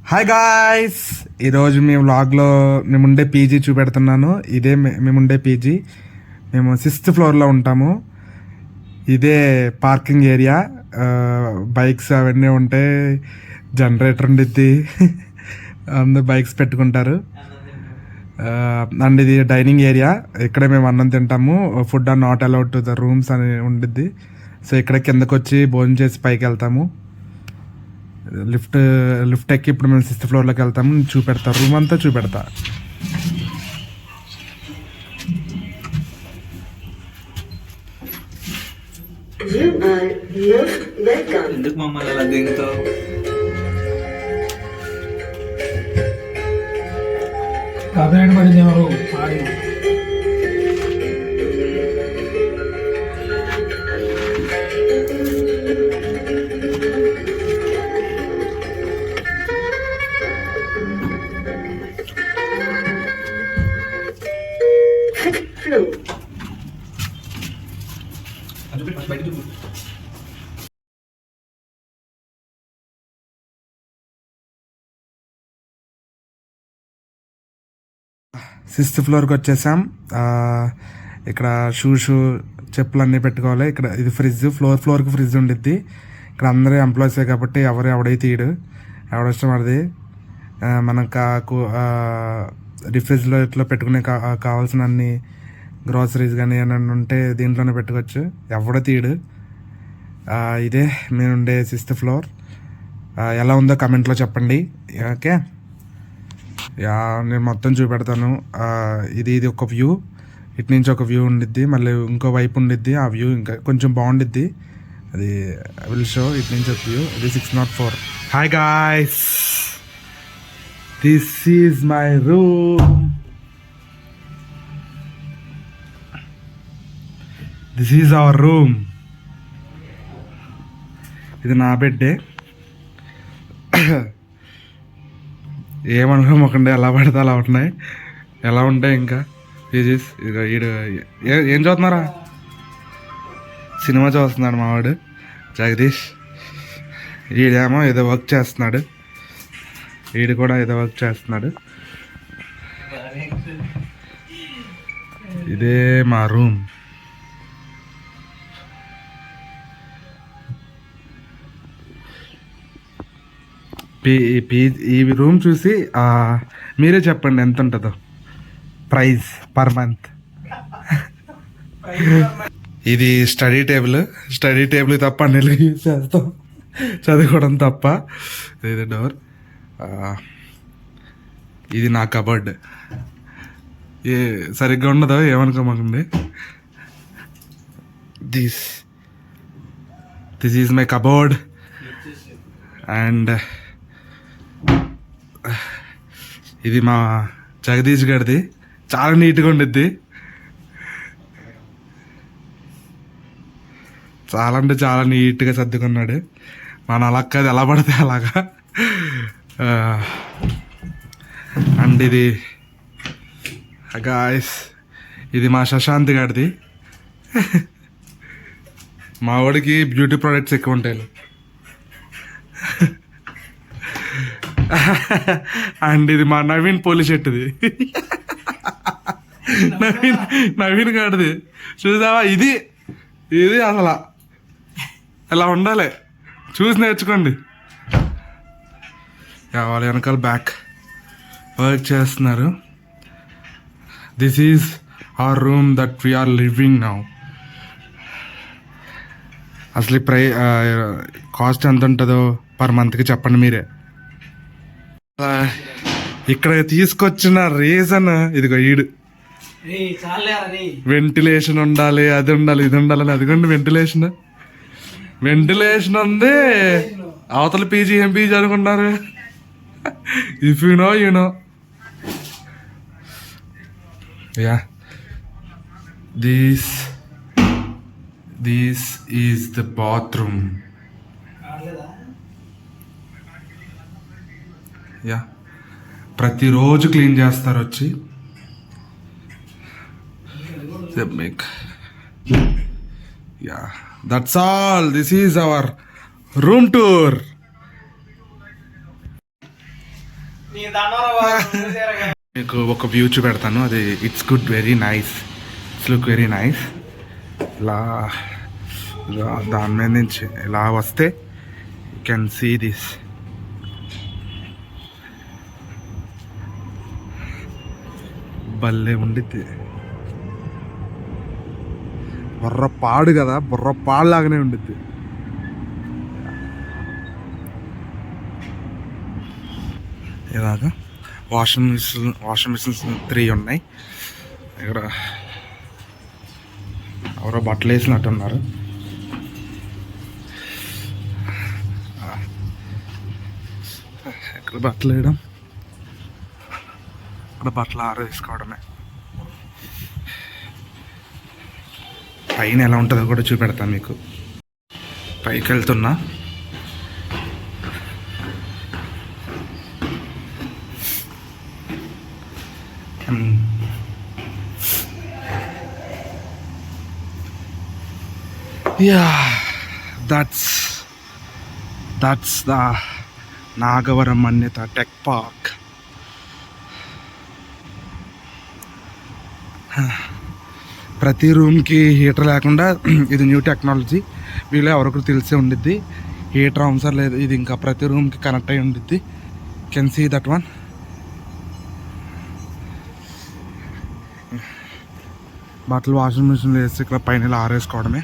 Hi guys, ఈరోజు మేము వ్లాగ్లో మేముండే పీజీ చూపెడుతున్నాను. ఇదే మేముండే పీజీ. మేము 6th ఫ్లోర్లో ఉంటాము. ఇదే పార్కింగ్ ఏరియా. బైక్స్ అవన్నీ ఉంటాయి, జనరేటర్ ఉండిద్ది. అందరు బైక్స్ పెట్టుకుంటారు. అండ్ ఇది డైనింగ్ ఏరియా. ఇక్కడే మేము అన్నం తింటాము. Food are not allowed to the rooms అని ఉండిద్ది. సో ఇక్కడ కిందకు వచ్చి భోజనం చేసి పైకి వెళ్తాము. లిఫ్ట్ ఎక్కి ఇప్పుడు మేము 6th ఫ్లోర్లోకి వెళ్తాము. చూపెడతా, రూమ్ అంతా చూపెడతా. ఎందుకు మమ్మల్ని అలా దిగుతావు? కాపీరైట్ పడింది ఎవరు ఆడి సిక్స్త్ ఫ్లోర్కి వచ్చేసాం. ఇక్కడ చెప్పులు అన్నీ పెట్టుకోవాలి. ఇక్కడ ఇది ఫ్రిడ్జ్, ఫ్లోర్కి ఫ్రిడ్జ్ ఉండిద్ది. ఇక్కడ అందరూ ఎంప్లాయీసే కాబట్టి ఎవడైతే తీయడు, ఎవడొష్టం అది. మనం రిఫ్రిజిరేటర్లో పెట్టుకునే కావాల్సిన అన్ని గ్రాసరీస్ కానీ ఏమైనా ఉంటే దీంట్లోనే పెట్టుకోవచ్చు, ఎవడో తీయడు. ఇదే మేము ఉండే 6th ఫ్లోర్. ఎలా ఉందో కమెంట్లో చెప్పండి. ఓకే, నేను మొత్తం చూపెడతాను. ఇది ఒక వ్యూ, ఇటు నుంచి ఒక వ్యూ ఉండిద్ది, మళ్ళీ ఇంకో వైపు ఉండిద్ది. ఆ వ్యూ ఇంకా కొంచెం బాగుండిద్ది. అది విల్ షో. ఇటు నుంచి ఒక వ్యూ. ఇది 604. Hi guys, this is my room. This is our room. ఇది నా బెడ్డే. ఏమనుకోమకండి, ఎలా పడితే అలా ఉంటున్నాయి. ఎలా ఉంటాయి ఇంకా పీజీస్. ఏం చూస్తున్నారా? సినిమా చూస్తున్నాడు మావాడు జగదీష్. వీడేమో ఏదో వర్క్ చేస్తున్నాడు. వీడు కూడా ఏదో వర్క్ చేస్తున్నాడు. ఇదే మా రూమ్. ఈ రూమ్ చూసి మీరే చెప్పండి ఎంత ఉంటుందో ప్రైస్ పర్ మంత్. ఇది స్టడీ టేబుల్ తప్ప అన్ని యూజ్ చేస్తాం, చదువుకోవడం తప్ప. ఇది డోర్. ఇది నా కబర్డ్. సరిగ్గా ఉండదు, ఏమనుకోమండి. This is my cupboard. And ఇది మా జగదీష్ గారిది. చాలా నీట్గా ఉండిద్ది. చాలా అంటే చాలా నీట్గా సర్దుకున్నాడు. మన అలా కాదు, ఎలా పడితే అలాగా. అండ్ ఇది గాయస్, ఇది మా శశాంత్ గారిది. మా వాడికి బ్యూటీ ప్రోడక్ట్స్ ఎక్కువ ఉంటాయి. అండ్ ఇది మా నవీన్ పోలీస్ షర్ట్ది. నవీన్ గారిది. చూసావా? ఇది అసలు ఎలా ఉండాలి, చూసి నేర్చుకోండి. వాళ్ళ వెనకాల బ్యాక్ వర్క్ చేస్తున్నారు. This is our room that we are living now. అసలు కాస్ట్ ఎంత ఉంటుందో పర్ మంత్కి చెప్పండి మీరే. ఇక్కడ తీసుకొచ్చిన రీజన్ ఇదిగో ఈడు. వెంటిలేషన్ ఉండాలి, అది ఉండాలి, ఇది ఉండాలని. అదిగోండి వెంటిలేషన్ ఉంది. అవతల పీజీ ఏం పీజీ అనుకున్నారు? If you know you know. Yeah, this is the bathroom. Yeah, ప్రతిరోజు క్లీన్ చేస్తారు వచ్చి. Yeah, that's all. This is our room tour. మీకు ఒక వ్యూ చూపెడతాను, అది it's good, very nice, it's look very nice. ఇలా దాని మీద నుంచి ఇలా వస్తే యూ కెన్ సీ దిస్. భలే ఉండిద్ది, బుర్రపాడు కదా, బుర్రపాడు లాగానే ఉండిద్ది. ఇలాగా వాషింగ్ మిషన్స్ 3 ఉన్నాయి. ఇక్కడ ఎవరో బట్టలు వేసినట్టున్నారు. ఇక్కడ బట్టలు వేయడం, ఇక్కడ బట్టలు ఆరేసుకోవడమే. పైన ఎలా ఉంటుందో కూడా చూపెడతాను మీకు. పైకి వెళ్తున్నా, that's the Nagavaram Manyata tech park. ప్రతి రూమ్కి హీటర్ లేకుండా ఇది న్యూ టెక్నాలజీ. వీళ్ళు ఎవరికరు తెలిసే ఉండిద్ది. హీటర్ అవసరం లేదు, ఇది ఇంకా ప్రతి రూమ్కి కనెక్ట్ అయి ఉండిద్ది. Can see that one. బట్టలు వాషింగ్ మిషన్లో వేసి ఇక్కడ పైన ఇలా ఆరేసుకోవడమే.